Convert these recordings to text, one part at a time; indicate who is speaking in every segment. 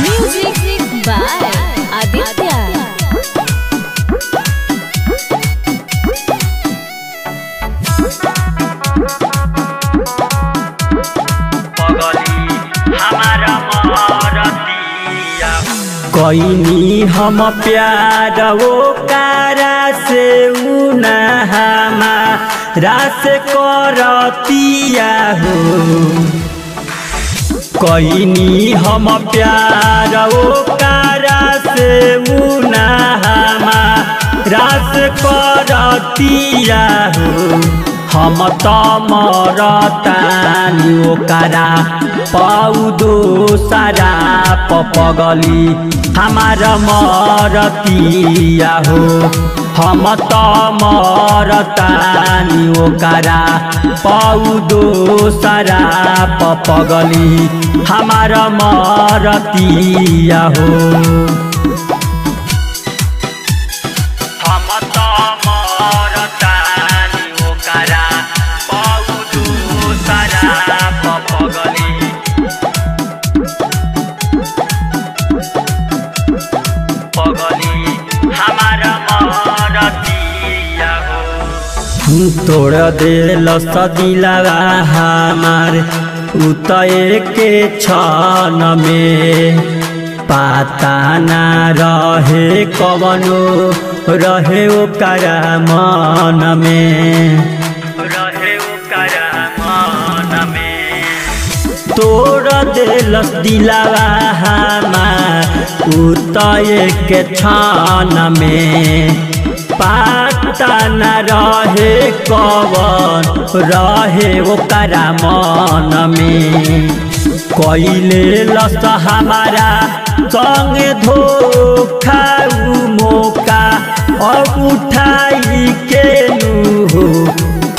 Speaker 1: Music by Aditya.
Speaker 2: कोइनी हम प्यार वो कारा से उना हमारा से करतिया हो। कोइनी हम प्यार वो कारा से उना हमारा से करतिया हो। हम तो मरतानी ओकरा पौदो सारा पगली हमार मरतिया हो। हम तो मरतानी ओकरा पौदो सारा पगली हमार मरतिया हो। तोड़ दिल सदिलवा हमार उतए के छन में पता ना रहे कवनो रहे ओकरा मन में तोड़ दिल दिलवा हमार उतए के छन में पता न रहे कवन रहे ओकरा मन में। कइले लस हमारा संग धोखा मौका अब उठाई के नु।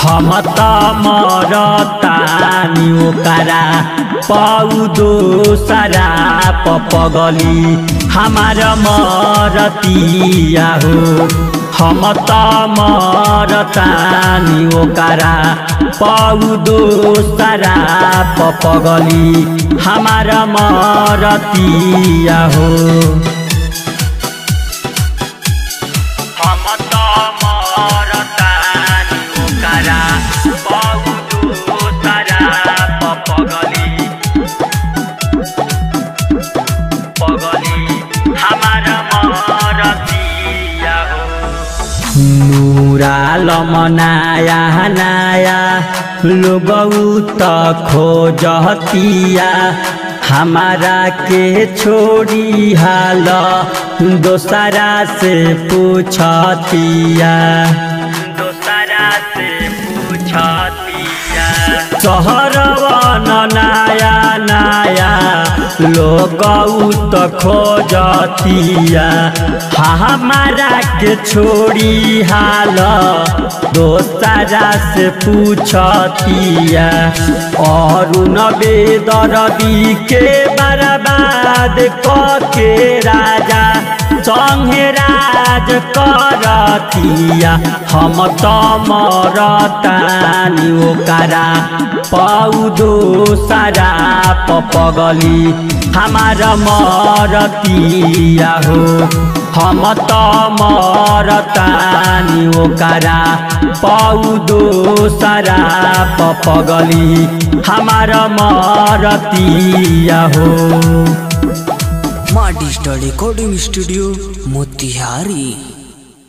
Speaker 2: हम त मरतानी ओकरा पौदो सारा पगली हमार मरतिया हो। हम त मरतानी ओकरा पौदो सारा पगली हमार मरतिया हो। हम त मरतानी ओकरा पौदो सारा पगली हमार मरतिया हो। नूरा लमनाया नाया लोगऊ त खोजतिया हमारा के छोड़ी हाल दोसरा से पूछतिया शहरवन नाया नाया लोगऊ त खोजतिया हमारा के छोड़ी हाल दोसरा से पूछतिया। और बेदर्दी के बर्बाद के राजा संगे राज करतिया। हम तो मरतानी ओकरा पौदो सारा पगली हमार मरतिया हो। हम तो मरतानी ओकरा पौदो सारा पगली हमार मरतिया हो।
Speaker 3: माँ डिजिटल रिकॉर्डिंग स्टूडियो मोतिहारी।